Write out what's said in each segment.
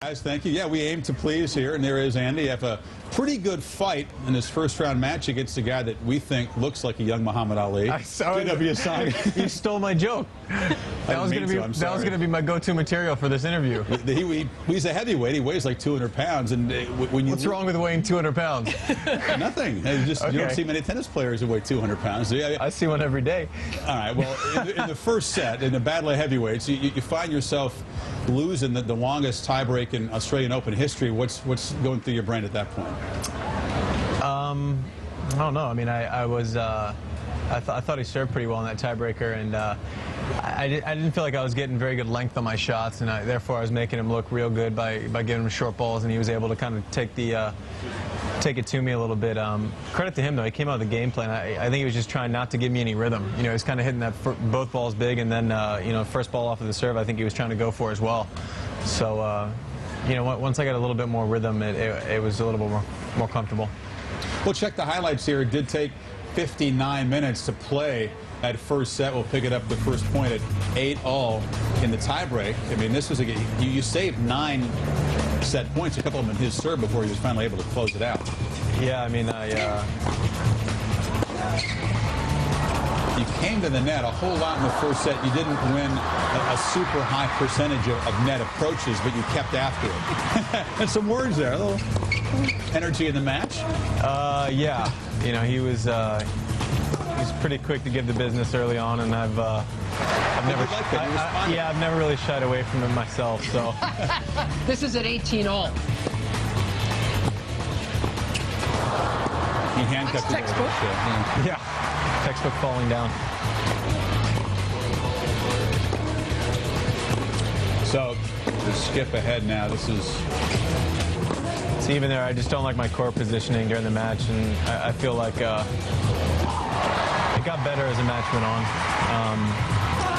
Guys, thank you. Yeah, we aim to please here, and there is Andy. Have a pretty good fight in this first-round match against a guy that we think looks like a young Muhammad Ali. I saw it. Tsonga. You stole my joke. That was going to be my go-to material for this interview. He's a heavyweight. He weighs like 200 pounds, and when you what's wrong with weighing 200 pounds? Nothing. Just okay. You don't see many tennis players who weigh 200 pounds. I see one every day. All right. Well, in the first set, in the battle of heavyweights, you find yourself losing the longest tiebreak in Australian Open history. What's going through your brain at that point? I don't know. I mean, I thought he served pretty well in that tiebreaker, and I didn't feel like I was getting very good length on my shots, and therefore I was making him look real good by giving him short balls, and he was able to kind of take it to me a little bit. Credit to him, though. He came out with the game plan. I think he was just trying not to give me any rhythm. You know, he was kind of hitting that both balls big, and then, you know, first ball off of the serve, I think he was trying to go for as well. So, you know, once I got a little bit more rhythm, it was a little bit more comfortable. We'll check the highlights here. It did take 59 minutes to play that first set. We'll pick it up the first point at 8-all in the tiebreak. I mean, this was you saved 9 set points, a couple of them in his serve before he was finally able to close it out. Yeah, I mean, you came to the net a whole lot in the first set. You didn't win a super high percentage of net approaches, but you kept after it. And some words there, a little energy in the match. Yeah, you know, he's pretty quick to give the business early on, and I've never really shied away from him myself. So this is at 18-all. He handcuffed it. Textbook. Yeah, textbook falling down. So to skip ahead now, this is. See, even there, I just don't like my court positioning during the match, and I feel like it got better as the match went on.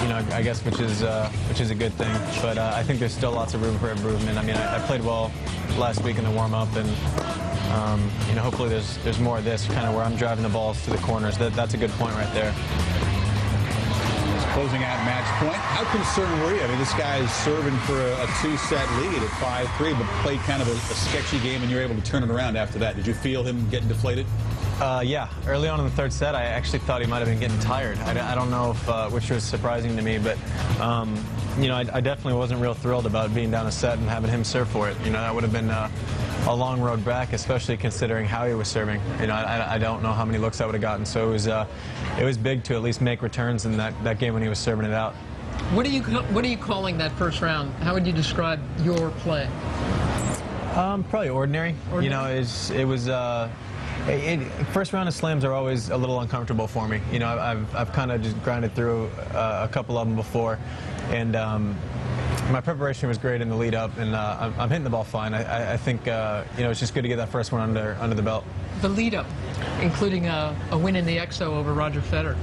You know, I guess which is a good thing. But I think there's still lots of room for improvement. I mean, I played well last week in the warm-up, and you know, hopefully there's more of this kind of where I'm driving the balls to the corners. That's a good point right there. Closing out match point. How concerned were you? I mean, this guy is serving for a 2-set lead at 5-3, but played kind of a sketchy game, and you're able to turn it around after that. Did you feel him getting deflated? Yeah. Early on in the third set, I actually thought he might have been getting tired. I don't know if, which was surprising to me, but you know, I definitely wasn't real thrilled about being down a set and having him serve for it. You know, that would have been a long road back, especially considering how he was serving. You know, I don't know how many looks I would have gotten, so it was big to at least make returns in that game when he was serving it out. What are you calling that first round? How would you describe your play? Probably ordinary. You know, it was. First round of slams are always a little uncomfortable for me. You know, I've kind of just grinded through a couple of them before, and my preparation was great in the lead up, and I'm hitting the ball fine. I think you know, it's just good to get that first one under the belt. The lead up, including a win in the EXO over Roger Federer.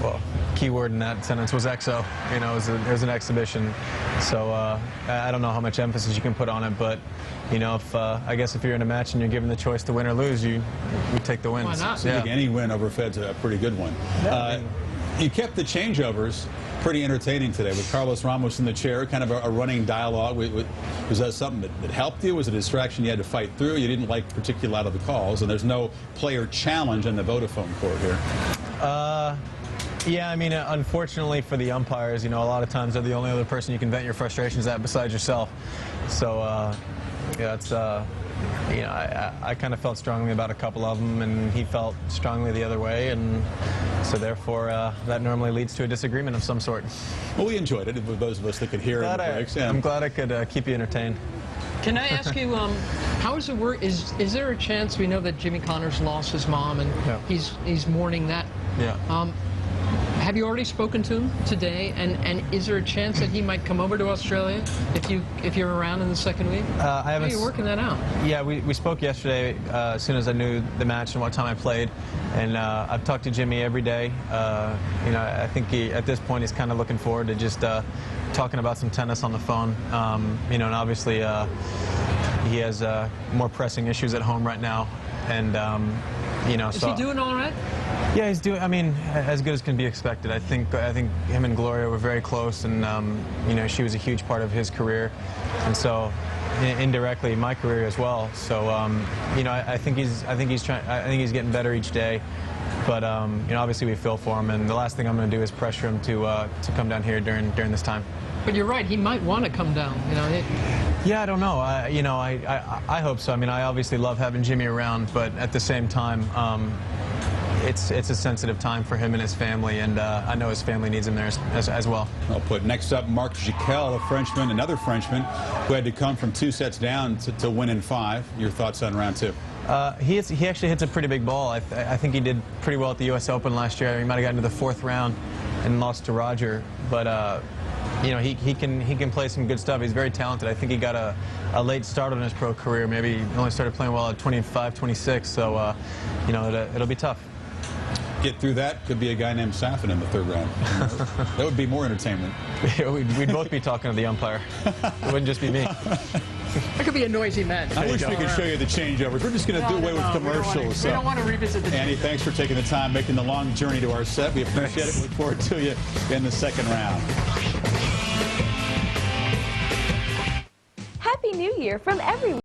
Well, key word in that sentence was EXO. You know, it was an exhibition, so I don't know how much emphasis you can put on it, but you know, I guess if you're in a match and you're given the choice to win or lose, you take the wins. Why not? So I think any win over Fed's a pretty good one. Yeah, you kept the changeovers pretty entertaining today with Carlos Ramos in the chair, kind of a running dialogue. Was that something that helped you? Was it a distraction you had to fight through? You didn't like particularly a lot of the calls, and there's no player challenge in the Vodafone court here. Yeah, I mean, unfortunately for the umpires, you know, a lot of times they're the only other person you can vent your frustrations at besides yourself. So, yeah, it's, you know, I kind of felt strongly about a couple of them, and he felt strongly the other way, and so therefore that normally leads to a disagreement of some sort. Well, we enjoyed it, with those of us that could hear it in the breaks. Yeah. I'm glad I could keep you entertained. Can I ask you, how is it work? Is there a chance, we know that Jimmy Connors lost his mom, and yeah, he's mourning that. Yeah. Have you already spoken to him today? And is there a chance that he might come over to Australia if you're around in the second week? I haven't. How are you working that out? Yeah, we spoke yesterday as soon as I knew the match and what time I played, and I've talked to Jimmy every day. You know, I think at this point he's kind of looking forward to just talking about some tennis on the phone. You know, and obviously he has more pressing issues at home right now, and you know. Is he doing all right? Yeah, he's doing. I mean, as good as can be expected. I think him and Gloria were very close, and you know, she was a huge part of his career, and so indirectly my career as well. So you know, I think he's getting better each day. But you know, obviously we feel for him, and the last thing I'm going to do is pressure him to come down here during this time. But you're right, he might want to come down. You know. Yeah, I don't know. You know, I hope so. I mean, I obviously love having Jimmy around, but at the same time, it's a sensitive time for him and his family, and I know his family needs him there as well. Well put. Next up, Marc Jiquel, a Frenchman, another Frenchman, who had to come from 2 sets down to win in 5. Your thoughts on round 2? He actually hits a pretty big ball. I think he did pretty well at the U.S. Open last year. He might have gotten to the 4th round and lost to Roger, but you know, he can play some good stuff. He's very talented. I think he got a late start on his pro career. Maybe he only started playing well at 25, 26. So you know, it'll be tough. Get through that, could be a guy named Safin in the 3rd round. That would be more entertainment. We'd both be talking to the umpire. It wouldn't just be me. That could be a noisy match. I wish we could show you the changeovers. We're just going to do away with commercials. We don't want to revisit the Andy, thanks for taking the time, making the long journey to our set. We appreciate it. Look forward to you in the 2nd round. Happy New Year from everyone.